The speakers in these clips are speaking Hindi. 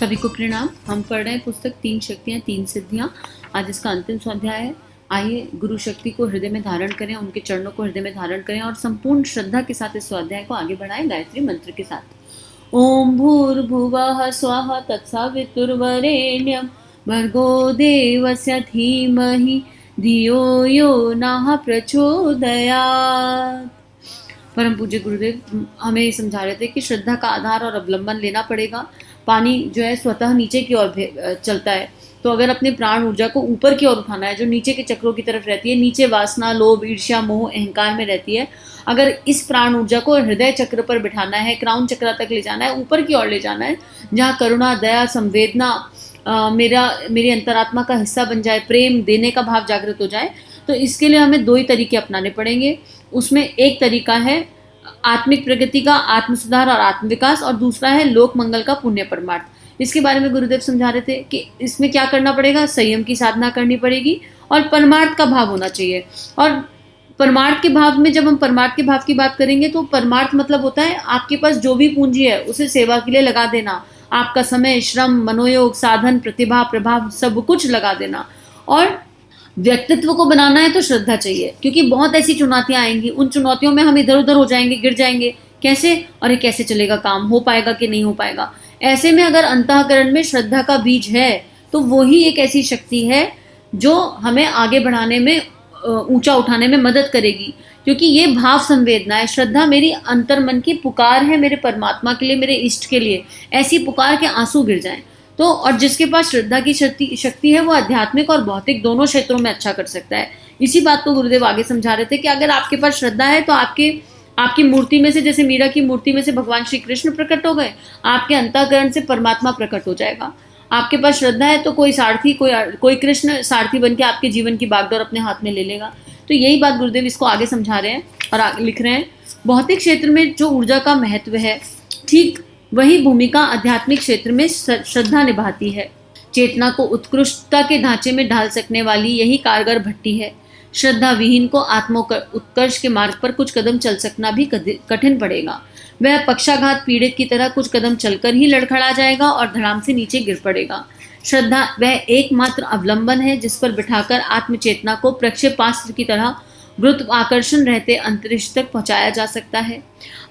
सभी को प्रणाम। हम पढ़ रहे हैं पुस्तक 3 शक्तियाँ 3 सिद्धियाँ। आज इसका अंतिम स्वाध्याय है। आइए गुरु शक्ति को हृदय में धारण करें, उनके चरणों को हृदय में धारण करें और संपूर्ण श्रद्धा के साथ इस स्वाध्याय को आगे बढ़ाएं गायत्री मंत्र के साथ। ओम भूर्भुवः स्वः तत्सवितुर्वरेण्यं भर्गो देवस्य धीमहि धियो यो नः प्रचोदयात्। परम पूज्य गुरुदेव हमें समझा रहे थे कि श्रद्धा का आधार और अवलंबन लेना पड़ेगा। पानी जो है स्वतः नीचे की ओर चलता है, तो अगर अपने प्राण ऊर्जा को ऊपर की ओर उठाना है, जो नीचे के चक्रों की तरफ रहती है, नीचे वासना, लोभ, ईर्ष्या, मोह, अहंकार में रहती है, अगर इस प्राण ऊर्जा को हृदय चक्र पर बिठाना है, क्राउन चक्र तक ले जाना है, ऊपर की ओर ले जाना है, जहाँ करुणा, दया, संवेदना मेरी अंतरात्मा का हिस्सा बन जाए, प्रेम देने का भाव जागृत हो जाए, तो इसके लिए हमें 2 ही तरीके अपनाने पड़ेंगे। उसमें एक तरीका है आत्मिक प्रगति का, आत्म सुधार और आत्म विकास, और दूसरा है लोक मंगल का पुण्य परमार्थ। इसके बारे में गुरुदेव समझा रहे थे कि इसमें क्या करना पड़ेगा, संयम की साधना करनी पड़ेगी और परमार्थ का भाव होना चाहिए। और परमार्थ के भाव में जब हम परमार्थ के भाव की बात करेंगे तो परमार्थ मतलब होता है आपके पास जो भी पूंजी है उसे सेवा के लिए लगा देना, आपका समय, श्रम, मनोयोग, साधन, प्रतिभा, प्रभाव सब कुछ लगा देना। और व्यक्तित्व को बनाना है तो श्रद्धा चाहिए, क्योंकि बहुत ऐसी चुनौतियां आएंगी, उन चुनौतियों में हम इधर उधर हो जाएंगे, गिर जाएंगे। कैसे? अरे कैसे चलेगा काम, हो पाएगा कि नहीं हो पाएगा। ऐसे में अगर अंतःकरण में श्रद्धा का बीज है तो वही एक ऐसी शक्ति है जो हमें आगे बढ़ाने में, ऊंचा उठाने में मदद करेगी, क्योंकि ये भाव संवेदना है। श्रद्धा मेरी अंतर्मन की पुकार है मेरे परमात्मा के लिए, मेरे इष्ट के लिए। ऐसी पुकार के आंसू गिर जाएं तो, और जिसके पास श्रद्धा की शक्ति है वो आध्यात्मिक और भौतिक दोनों क्षेत्रों में अच्छा कर सकता है। इसी बात को गुरुदेव आगे समझा रहे थे कि अगर आपके पास श्रद्धा है तो आपकी मूर्ति में से, जैसे मीरा की मूर्ति में से भगवान श्री कृष्ण प्रकट हो गए, आपके अंतःकरण से परमात्मा प्रकट हो जाएगा। आपके पास श्रद्धा है तो कोई सारथी, कोई कृष्ण सारथी बन के आपके जीवन की बागडोर अपने हाथ में ले लेगा। तो यही बात गुरुदेव इसको आगे समझा रहे हैं और आगे लिख रहे हैं। भौतिक क्षेत्र में जो ऊर्जा का महत्व है, ठीक वही भूमिका आध्यात्मिक क्षेत्र में श्रद्धा निभाती है। चेतना को उत्कृष्टता के ढांचे में ढाल सकने वाली यही कारगर भट्टी है। श्रद्धा विहीन को उत्कर्ष के मार्ग पर कुछ कदम चल सकना भी कठिन पड़ेगा। वह पक्षाघात पीड़ित की तरह कुछ कदम चलकर ही लड़खड़ा जाएगा और धड़ाम से नीचे गिर पड़ेगा। श्रद्धा वह एकमात्र अवलंबन है जिस पर बिठाकर आत्मचेतना को प्रक्षेपास्त्र की तरह गुरुत्वाकर्षण रहते अंतरिक्ष तक पहुंचाया जा सकता है।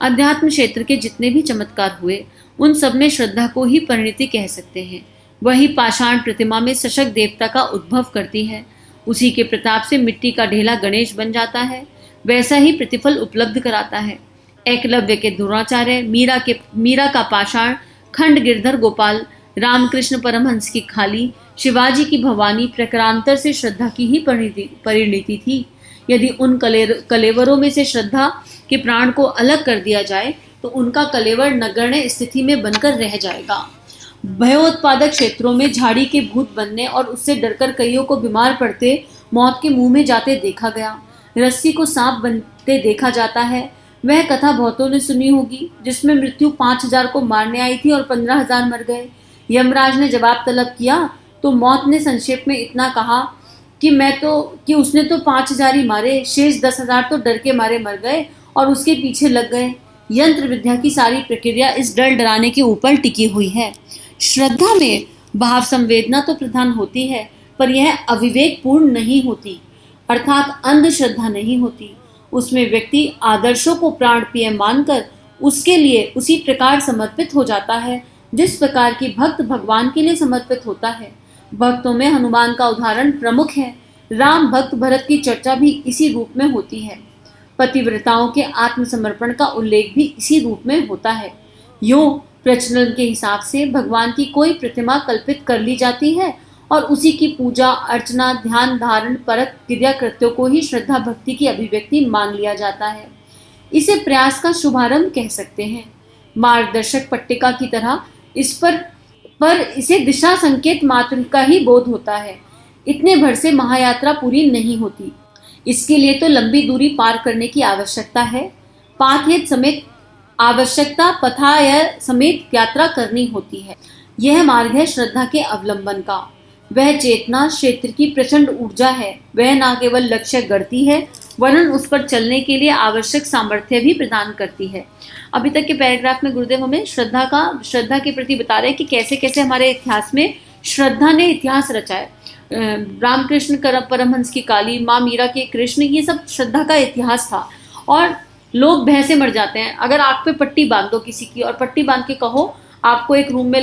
अध्यात्म क्षेत्र के जितने भी चमत्कार हुए उन सब में श्रद्धा को ही परिणति कह सकते हैं। वही पाषाण प्रतिमा में सशक्त देवता का उद्भव करती है। उसी के प्रताप से मिट्टी का ढेला गणेश बन जाता है, वैसा ही प्रतिफल उपलब्ध कराता है। एकलव्य के द्रोणाचार्य, मीरा का पाषाण, खंड गिरधर गोपाल, रामकृष्ण परमहंस की खाली, शिवाजी की भवानी प्रकारांतर से श्रद्धा की ही परिणति थी। यदि उन कलेवरों में से श्रद्धा के प्राण को अलग कर दिया जाए तो उनका कलेवर नगण्य स्थिति में बनकर रह जाएगा। भयोत्पादक क्षेत्रों में झाड़ी के भूत बनने और उससे डरकर कईयों को बीमार पड़ते मौत के मुंह में जाते देखा गया। रस्सी को सांप बनते देखा जाता है। वह कथा बहुतों ने सुनी होगी, जिसमें मृत्यु 5000 को मारने आई थी और 15000 मर गए। यमराज ने जवाब तलब किया तो मौत ने संक्षेप में इतना कहा कि उसने तो 5000 ही मारे, शेष 10,000 तो डर के मारे मर गए और उसके पीछे लग गए। यंत्र विद्या की सारी प्रक्रिया इस डर डराने के ऊपर टिकी हुई है। श्रद्धा में भाव संवेदना तो प्रधान होती है, पर यह अविवेकपूर्ण नहीं होती, अर्थात अंधश्रद्धा नहीं होती। उसमें व्यक्ति आदर्शों को प्राण प्रिय मानकर उसके लिए उसी प्रकार समर्पित हो जाता है जिस प्रकार की भक्त भगवान के लिए समर्पित होता है। भक्तों में हनुमान का उदाहरण प्रमुख है। राम भक्त भरत की चर्चा भी इसी रूप में होती है। पतिव्रताओं के आत्मसमर्पण का उल्लेख भी इसी रूप में होता है। यूं प्रचलन के हिसाब से भगवान की कोई प्रतिमा कल्पित कर ली जाती है और उसी की पूजा अर्चना, ध्यान धारण परक क्रिया कृत्यों को ही श्रद्धा भक्ति की अभिव्यक्ति मान लिया जाता है। इसे प्रयास का शुभारंभ कह सकते हैं। मार्गदर्शक पट्टिका की तरह इस पर इसे दिशा संकेत मात्र का ही बोध होता है। इतने भर से महायात्रा पूरी नहीं होती। इसके लिए तो लंबी दूरी पार करने की आवश्यकता है। पाथेय समेत आवश्यकता पथाय समेत यात्रा करनी होती है। यह मार्ग है श्रद्धा के अवलंबन का। वह चेतना क्षेत्र की प्रचंड ऊर्जा है। वह न केवल लक्ष्य गढ़ती है वरन उस पर चलने के लिए आवश्यक सामर्थ्य भी प्रदान करती है। अभी तक के पैराग्राफ में गुरुदेव हमें श्रद्धा के प्रति बता रहे हैं कि कैसे कैसे हमारे इतिहास में श्रद्धा ने इतिहास रचा है। रामकृष्ण परमहंस की काली, माँ मीरा के कृष्ण, ये सब श्रद्धा का इतिहास था। और लोग भय से मर जाते हैं। अगर आँख पे पट्टी बांध दो किसी की और पट्टी बांध के कहो आपको एक रूम में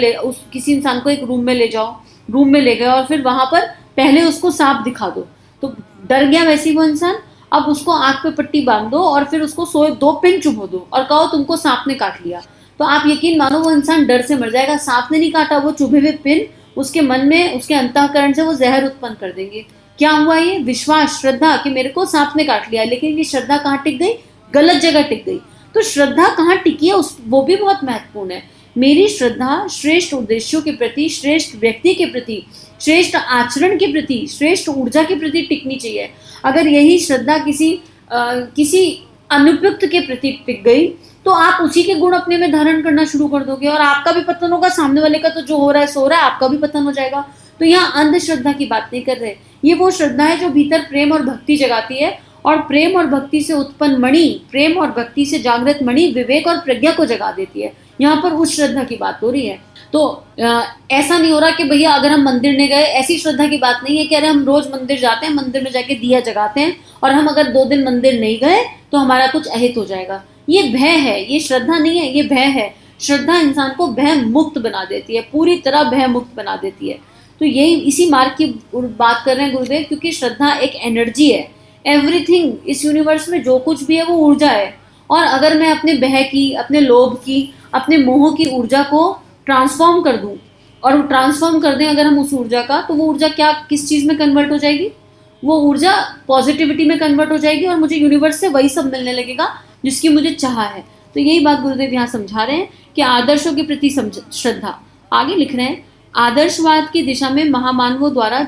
किसी इंसान को एक रूम में ले जाओ, रूम में ले गए और फिर वहां पर पहले उसको सांप दिखा दो, तो डर गया वैसे ही वो इंसान। अब उसको आंख पे पट्टी बांध दो और फिर उसको 2 पिन चुभो दो और कहो तुमको सांप ने काट लिया, तो आप यकीन मानो वो इंसान डर से मर जाएगा। सांप ने नहीं काटा, वो चुभे हुए पिन उसके मन में, उसके अंतःकरण से वो जहर उत्पन्न कर देंगे। क्या हुआ? ये विश्वास, श्रद्धा कि मेरे को सांप ने काट लिया। लेकिन ये श्रद्धा कहाँ टिक गई? गलत जगह टिक गई। तो श्रद्धा कहाँ टिकी है वो भी बहुत महत्वपूर्ण है। मेरी श्रद्धा श्रेष्ठ उद्देश्यों के प्रति, श्रेष्ठ व्यक्ति के प्रति, श्रेष्ठ आचरण के प्रति, श्रेष्ठ ऊर्जा के प्रति टिकनी चाहिए। अगर यही श्रद्धा किसी अनुपयुक्त के प्रति टिक गई तो आप उसी के गुण अपने में धारण करना शुरू कर दोगे और आपका भी पतन होगा, सामने वाले का तो जो हो रहा है सो रहा है, आपका भी पतन हो जाएगा। तो यहाँ अंधश्रद्धा की बात नहीं कर रहे। ये वो श्रद्धा है जो भीतर प्रेम और भक्ति जगाती है, और प्रेम और भक्ति से उत्पन्न मणि, प्रेम और भक्ति से जागृत मणि विवेक और प्रज्ञा को जगा देती है। यहाँ पर उस श्रद्धा की बात हो रही है। तो ऐसा नहीं हो रहा कि भैया अगर हम मंदिर नहीं गए, ऐसी श्रद्धा की बात नहीं है कि अरे हम रोज मंदिर जाते हैं, मंदिर में जाके दिया जगाते हैं और हम अगर 2 दिन मंदिर नहीं गए तो हमारा कुछ अहित हो जाएगा। ये भय है, ये श्रद्धा नहीं है, ये भय है। श्रद्धा इंसान को भय मुक्त बना देती है, पूरी तरह भय मुक्त बना देती है। तो यही इसी मार्ग की बात कर रहे हैं गुरुदेव, क्योंकि श्रद्धा एक एनर्जी है। एवरीथिंग इस यूनिवर्स में जो कुछ भी है वो ऊर्जा है। और अगर मैं अपने भय की, अपने लोभ की, अपने मोह की ऊर्जा को ट्रांसफॉर्म कर दूं और ट्रांसफॉर्म कर दें अगर हम उस ऊर्जा का, तो वो ऊर्जा किस चीज में कन्वर्ट हो जाएगी? वो ऊर्जा पॉजिटिविटी में कन्वर्ट हो जाएगी और मुझे यूनिवर्स से वही सब मिलने लगेगा जिसकी मुझे चाह है। तो यही बात गुरुदेव यहाँ समझा रहे हैं कि आदर्शों के प्रति श्रद्धा। आगे लिख रहे हैं, आदर्शवाद की दिशा में महामानवों द्वारा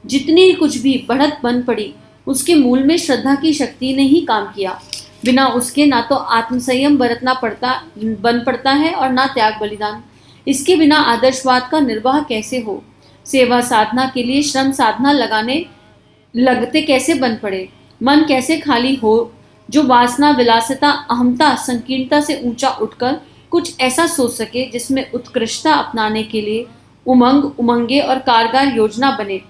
जितनी कुछ भी बढ़त बन पड़ी, उसके मूल में श्रद्धा की शक्ति ने ही काम किया। बिना उसके ना तो आत्मसंयम बरतना बन पड़ता है और ना त्याग बलिदान। इसके बिना आदर्शवाद का निर्वाह कैसे हो? सेवा साधना के लिए श्रम साधना लगते कैसे बन पड़े? मन कैसे खाली हो जो वासना, विलासिता, अहमता, संकीर्णता से ऊंचा उठकर कुछ ऐसा सोच सके जिसमें उत्कृष्टता अपनाने के लिए उमंगे और कारगर योजना बने।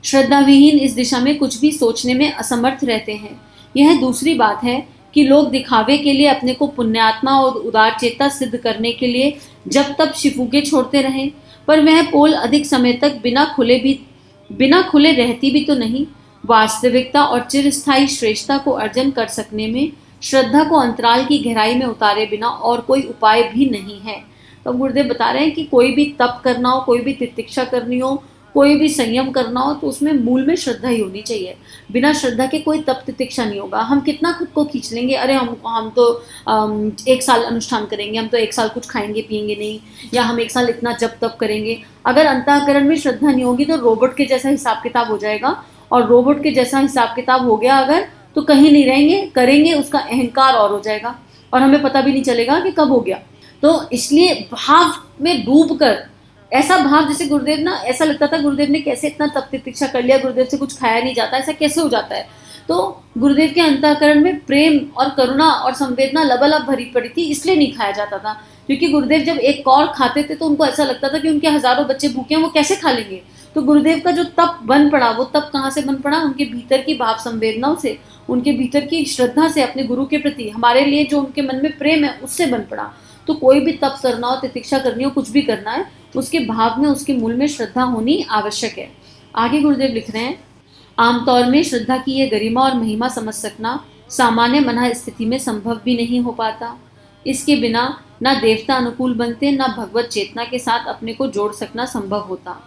श्रद्धाविहीन इस दिशा में कुछ भी सोचने में असमर्थ रहते हैं। यह दूसरी बात है कि लोग दिखावे के लिए अपने को पुण्यात्मा और उदार चेता सिद्ध करने के लिए जब तब शिफूके छोड़ते रहें, पर वह पोल अधिक समय तक बिना खुले रहती भी तो नहीं। वास्तविकता और चिरस्थायी श्रेष्ठता को अर्जन कर सकने में श्रद्धा को अंतराल की गहराई में उतारे बिना और कोई उपाय भी नहीं है। तो गुरुदेव बता रहे हैं कि कोई भी तप करना हो, कोई भी तितिक्षा करनी हो, कोई भी संयम करना हो, तो उसमें मूल में श्रद्धा ही होनी चाहिए। बिना श्रद्धा के कोई तप तितिक्षा नहीं होगा। हम कितना खुद को खींच लेंगे, अरे हम तो 1 साल अनुष्ठान करेंगे, हम तो 1 साल कुछ खाएंगे पिएंगे नहीं, या हम 1 साल इतना जप तप करेंगे। अगर अंतःकरण में श्रद्धा नहीं होगी तो रोबोट के जैसा हिसाब किताब हो जाएगा, और रोबोट के जैसा हिसाब किताब हो गया अगर, तो कहीं नहीं रहेंगे, करेंगे उसका अहंकार और हो जाएगा और हमें पता भी नहीं चलेगा कि कब हो गया। तो इसलिए भाव में डूब कर, ऐसा भाव जैसे गुरुदेव ना, ऐसा लगता था गुरुदेव ने कैसे इतना तप तितिक्षा कर लिया, गुरुदेव से कुछ खाया नहीं जाता, ऐसा कैसे हो जाता है? तो गुरुदेव के अंतःकरण में प्रेम और करुणा और संवेदना लबालब भरी पड़ी थी, इसलिए नहीं खाया जाता था। क्योंकि गुरुदेव जब एक कौर खाते थे तो उनको ऐसा लगता था कि उनके हजारों बच्चे भूखे हैं, वो कैसे खा लेंगे। तो गुरुदेव का जो तप बन पड़ा, वो तप कहाँ से बन पड़ा? उनके भीतर की भाव संवेदनाओं से, उनके भीतर की श्रद्धा से, अपने गुरु के प्रति हमारे लिए जो उनके मन में प्रेम है, उससे बन पड़ा। तो कोई भी तप करना हो, तितिक्षा करनी हो, कुछ भी करना है, उसके भाव में, उसके मूल में श्रद्धा होनी आवश्यक है। आगे गुरुदेव लिख रहे हैं, आमतौर में श्रद्धा की ये गरिमा और महिमा समझ सकना सामान्य मन स्थिति में संभव भी नहीं हो पाता। इसके बिना ना देवता अनुकूल बनते, ना भगवत चेतना के साथ अपने को जोड़ सकना संभव होता।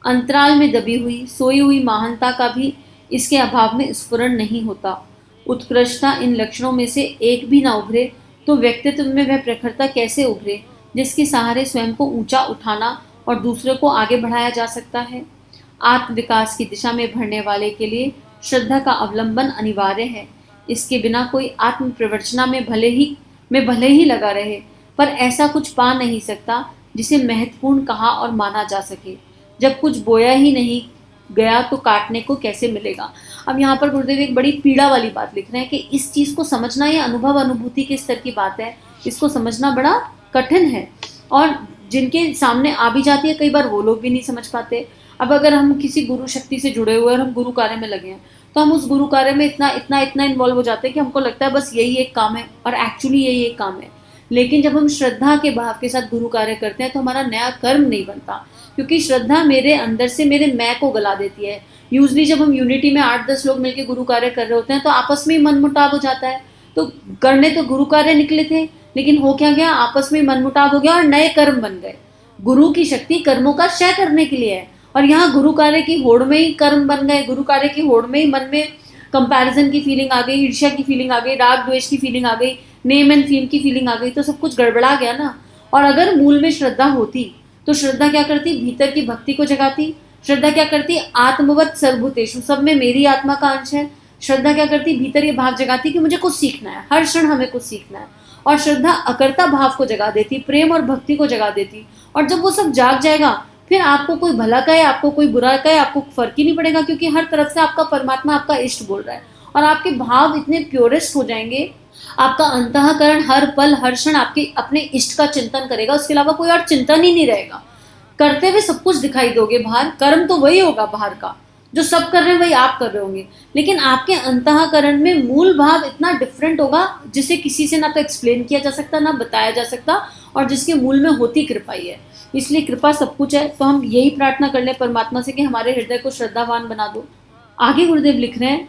अंतराल में दबी हुई, सोई हुई महानता का भी इसके अभाव में स्फुरण नहीं होता। उत्कृष्टता इन लक्षणों में से एक भी ना उभरे तो व्यक्तित्व में वह प्रखरता कैसे उभरे जिसके सहारे स्वयं को ऊंचा उठाना और दूसरे को आगे बढ़ाया जा सकता है। आत्मविकास की दिशा में बढ़ने वाले के लिए श्रद्धा का अवलंबन अनिवार्य है। इसके बिना कोई आत्म प्रवचना में भले ही लगा रहे, पर ऐसा कुछ पा नहीं सकता जिसे महत्वपूर्ण कहा और माना जा सके। जब कुछ बोया ही नहीं गया तो काटने को कैसे मिलेगा। अब यहाँ पर गुरुदेव एक बड़ी पीड़ा वाली बात लिख रहे हैं कि इस चीज़ को समझना, ये अनुभव अनुभूति के स्तर की बात है, इसको समझना बड़ा कठिन है। और जिनके सामने आ भी जाती है कई बार वो लोग भी नहीं समझ पाते। अब अगर हम किसी गुरु शक्ति से जुड़े हुए और हम गुरु कार्य में लगे हैं तो हम उस गुरु कार्य में इतना इतना इतना इन्वॉल्व हो जाते हैं कि हमको लगता है बस यही एक काम है, और एक्चुअली यही एक काम है। लेकिन जब हम श्रद्धा के भाव के साथ गुरु कार्य करते हैं तो हमारा नया कर्म नहीं बनता, क्योंकि श्रद्धा मेरे अंदर से मेरे मैं को गला देती है। यूजली जब हम यूनिटी में 8-10 लोग मिलकर गुरु कार्य कर रहे होते हैं तो आपस में ही मनमुटाव हो जाता है। तो करने तो गुरु कार्य निकले थे, लेकिन हो क्या गया, आपस में मनमुटाव हो गया और नए कर्म बन गए। गुरु की शक्ति कर्मों का क्षय करने के लिए है, और यहाँ गुरु कार्य की होड़ में ही कर्म बन गए। गुरु कार्य की होड़ में ही मन में कंपैरिजन की फीलिंग आ गई, ईर्ष्या की फीलिंग आ गई, राग द्वेष की फीलिंग आ गई, नेम एंड फेम की फीलिंग आ गई, तो सब कुछ गड़बड़ा गया ना। और अगर मूल में श्रद्धा होती तो श्रद्धा क्या करती, भीतर की भक्ति को जगाती। श्रद्धा क्या करती, आत्मवत सर्वभूतेषु, सब में मेरी आत्मा का अंश है। श्रद्धा क्या करती, भीतर ये भाव जगाती कि मुझे कुछ सीखना है, हर क्षण हमें कुछ सीखना है। और श्रद्धा अकर्ता भाव को जगा देती, प्रेम और भक्ति को जगा देती। और जब वो सब जाग जाएगा फिर आपको कोई भला कहे, आपको कोई बुरा कहे, आपको फर्क ही नहीं पड़ेगा, क्योंकि हर तरफ से आपका परमात्मा, आपका इष्ट बोल रहा है। और आपके भाव इतने प्योरेस्ट हो जाएंगे, आपका अंतःकरण हर पल हर क्षण आपके अपने इष्ट का चिंतन करेगा, उसके अलावा कोई और चिंतन ही नहीं रहेगा। करते हुए सब कुछ दिखाई दोगे बाहर, कर्म तो वही होगा बाहर का, जो सब कर रहे हैं वही आप कर रहे होंगे, लेकिन आपके अंतःकरण में मूल भाव इतना डिफरेंट होगा जिसे किसी से ना तो एक्सप्लेन किया जा सकता, ना बताया जा सकता, और जिसके मूल में होती कृपा ही है। इसलिए कृपा सब कुछ है। तो हम यही प्रार्थना कर ले परमात्मा से कि हमारे हृदय को श्रद्धावान बना दो। आगे गुरुदेव लिख रहे हैं,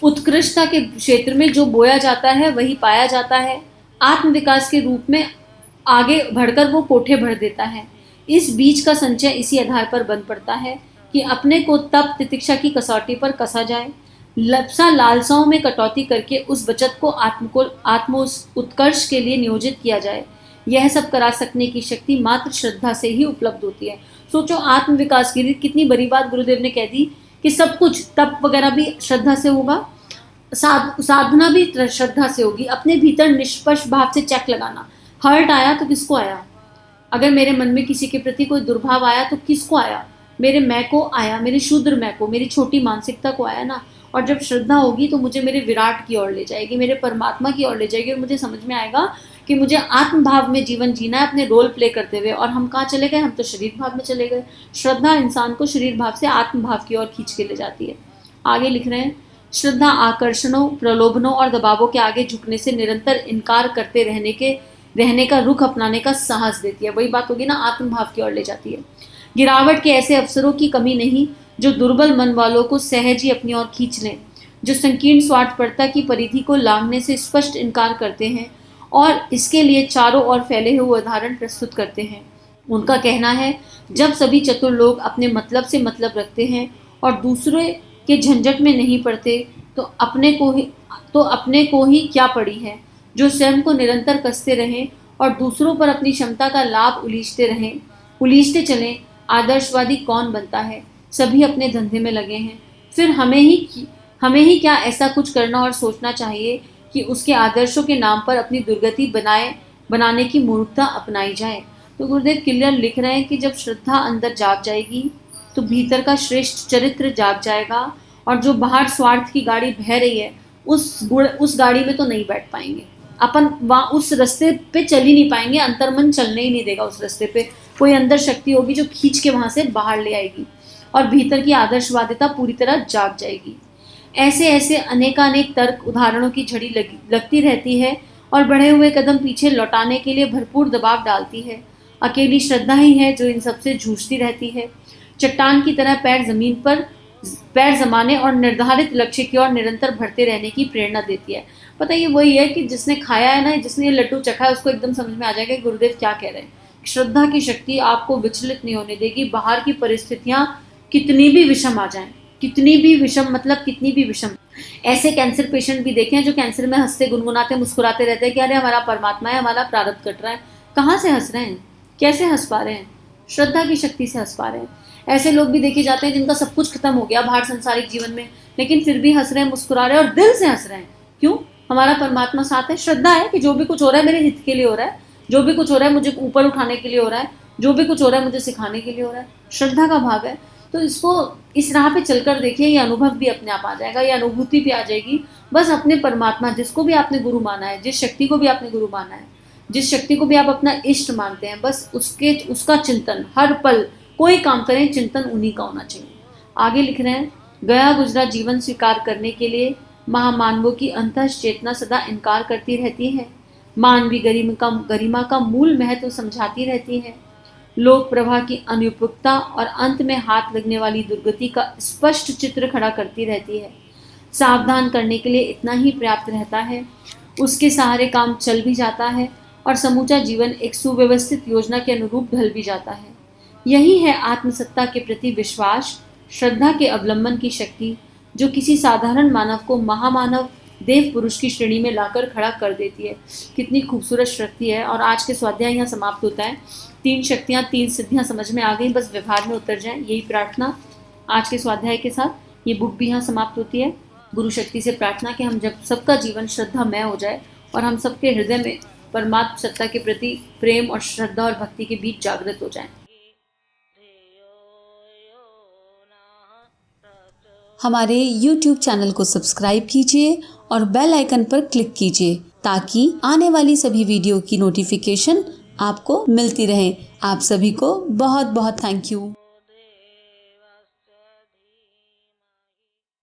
उत्कृष्टता के क्षेत्र में जो बोया जाता है वही पाया जाता है। आत्म विकास के रूप में आगे बढ़कर वो कोठे भर देता है। इस बीज का संचय इसी आधार पर बन पड़ता है कि अपने को तप तितिक्षा की कसौटी पर कसा जाए, लपसा लालसाओं में कटौती करके उस बचत को आत्म उत्कर्ष के लिए नियोजित किया जाए। यह सब करा सकने की शक्ति मात्र श्रद्धा से ही उपलब्ध होती है। सोचो, आत्म विकास की कितनी बड़ी बात गुरुदेव ने कह दी कि सब कुछ तप वगैरह भी श्रद्धा से होगा, साधना भी श्रद्धा से होगी। अपने भीतर निष्पक्ष भाव से चेक लगाना, हर्ट आया तो किसको आया, अगर मेरे मन में किसी के प्रति कोई दुर्भाव आया तो किसको आया, मेरे मैं को आया, मेरे शूद्र मैं को, मेरी छोटी मानसिकता को आया ना। और जब श्रद्धा होगी तो मुझे मेरे विराट की ओर ले जाएगी, मेरे परमात्मा की ओर ले जाएगी, और मुझे समझ में आएगा कि मुझे आत्म भाव में जीवन जीना है, अपने रोल प्ले करते हुए। और हम कहाँ चले गए, हम तो शरीर भाव में चले गए। श्रद्धा इंसान को शरीर भाव से आत्म भाव की ओर खींच के ले जाती है। आगे लिख रहे हैं, श्रद्धा आकर्षणों, प्रलोभनों और दबावों के आगे झुकने से निरंतर इनकार करते रहने का रुख अपनाने का साहस देती है। वही बात होगी ना, आत्म भाव की ओर ले जाती है। गिरावट के ऐसे अवसरों की कमी नहीं जो दुर्बल मन वालों को सहज ही अपनी ओर खींच लें, जो संकीर्ण स्वार्थपरता की परिधि को लांघने से स्पष्ट इनकार करते हैं और इसके लिए चारों ओर फैले हुए उदाहरण प्रस्तुत करते हैं। उनका कहना है, जब सभी चतुर लोग अपने मतलब से मतलब रखते हैं और दूसरे के झंझट में नहीं पड़ते तो अपने को ही क्या पड़ी है। जो स्वयं को निरंतर कसते रहें और दूसरों पर अपनी क्षमता का लाभ उलीचते चलें, आदर्शवादी कौन बनता है। सभी अपने धंधे में लगे हैं, फिर हमें ही क्या ऐसा कुछ करना और सोचना चाहिए कि उसके आदर्शों के नाम पर अपनी दुर्गति बनाने की मूर्खता अपनाई जाए। तो गुरुदेव क्लियर लिख रहे हैं कि जब श्रद्धा अंदर जाग जाएगी तो भीतर का श्रेष्ठ चरित्र जाग जाएगा, और जो बाहर स्वार्थ की गाड़ी बह रही है उस गाड़ी में तो नहीं बैठ पाएंगे अपन, वहाँ उस रास्ते पे चल ही नहीं पाएंगे, अंतर्मन चलने ही नहीं देगा उस रास्ते पे। कोई अंदर शक्ति होगी जो खींच के वहाँ से बाहर ले आएगी और भीतर की आदर्शवादिता पूरी तरह जाग जाएगी। ऐसे अनेकानेक तर्क उदाहरणों की झड़ी लगती रहती है और बढ़े हुए कदम पीछे लौटाने के लिए भरपूर दबाव डालती है। अकेली श्रद्धा ही है जो इन सबसे जूझती रहती है। चट्टान की तरह पैर जमाने और निर्धारित लक्ष्य की ओर निरंतर बढ़ते रहने की प्रेरणा देती है। पता ये वही है कि जिसने खाया है ना, जिसने ये लड्डू चखा है, उसको एकदम समझ में आ जाएगा कि गुरुदेव क्या कह रहे हैं। श्रद्धा की शक्ति आपको विचलित नहीं होने देगी। बाहर की परिस्थितियां कितनी भी विषम आ जाएं, कितनी भी विषम। ऐसे कैंसर पेशेंट भी देखे हैं जो कैंसर में हंसते गुनगुनाते मुस्कुराते रहते हैं कि अरे हमारा परमात्मा है, हमारा प्रारब्ध कट रहा है। कहाँ से हंस रहे हैं, कैसे हंस पा रहे हैं? श्रद्धा की शक्ति से हंस पा रहे हैं। ऐसे लोग भी देखे जाते हैं जिनका सब कुछ खत्म हो गया बाहर संसारिक जीवन में, लेकिन फिर भी हंस रहे हैं, मुस्कुरा रहे हैं और दिल से हंस रहे हैं। क्यों? हमारा परमात्मा साथ है। श्रद्धा है कि जो भी कुछ हो रहा है मेरे हित के लिए हो रहा है, जो भी कुछ हो रहा है मुझे ऊपर उठाने के लिए हो रहा है, जो भी कुछ हो रहा है मुझे सिखाने के लिए हो रहा है। श्रद्धा का भाव है। तो इसको इस राह पे चलकर देखिए, ये अनुभव भी अपने आप आ जाएगा, ये अनुभूति भी आ जाएगी। बस अपने परमात्मा, जिसको भी आपने गुरु माना है, जिस शक्ति को भी आपने गुरु माना है, जिस शक्ति को भी आप अपना इष्ट मानते हैं, बस उसका चिंतन हर पल, कोई काम करें चिंतन उन्हीं का होना चाहिए। आगे लिख रहे हैं, गया गुजरा जीवन स्वीकार करने के लिए महामानवों की अंतः चेतना सदा इनकार करती रहती है। मानवीय गरिमा का मूल महत्व समझाती रहती है। लोक प्रवाह की अनुपयुक्तता और अंत में हाथ लगने वाली दुर्गति का स्पष्ट चित्र खड़ा करती रहती है। सावधान करने के लिए इतना ही पर्याप्त रहता है। उसके सहारे काम चल भी जाता है और समूचा जीवन एक सुव्यवस्थित योजना के अनुरूप ढल भी जाता है। यही है आत्मसत्ता के प्रति विश्वास, श्रद्धा के अवलंबन की शक्ति, जो किसी साधारण मानव को महामानव देव पुरुष की श्रेणी में लाकर खड़ा कर देती है। कितनी खूबसूरत शक्ति है। और आज के स्वाध्याय यहाँ समाप्त होता है। 3 शक्तियाँ, 3 सिद्धियाँ समझ में आ गई, बस व्यवहार में उतर जाएं, यही प्रार्थना आज के स्वाध्याय के साथ ये बुक भी यहाँ समाप्त होती है। गुरु शक्ति से प्रार्थना कि हम जब सबका जीवन श्रद्धामय हो जाए और हम सबके हृदय में परमात्म सत्ता के प्रति प्रेम और श्रद्धा और भक्ति के बीच जागृत हो जाएं। हमारे YouTube चैनल को सब्सक्राइब कीजिए और बेल आइकन पर क्लिक कीजिए ताकि आने वाली सभी वीडियो की नोटिफिकेशन आपको मिलती रहे। आप सभी को बहुत बहुत थैंक यू।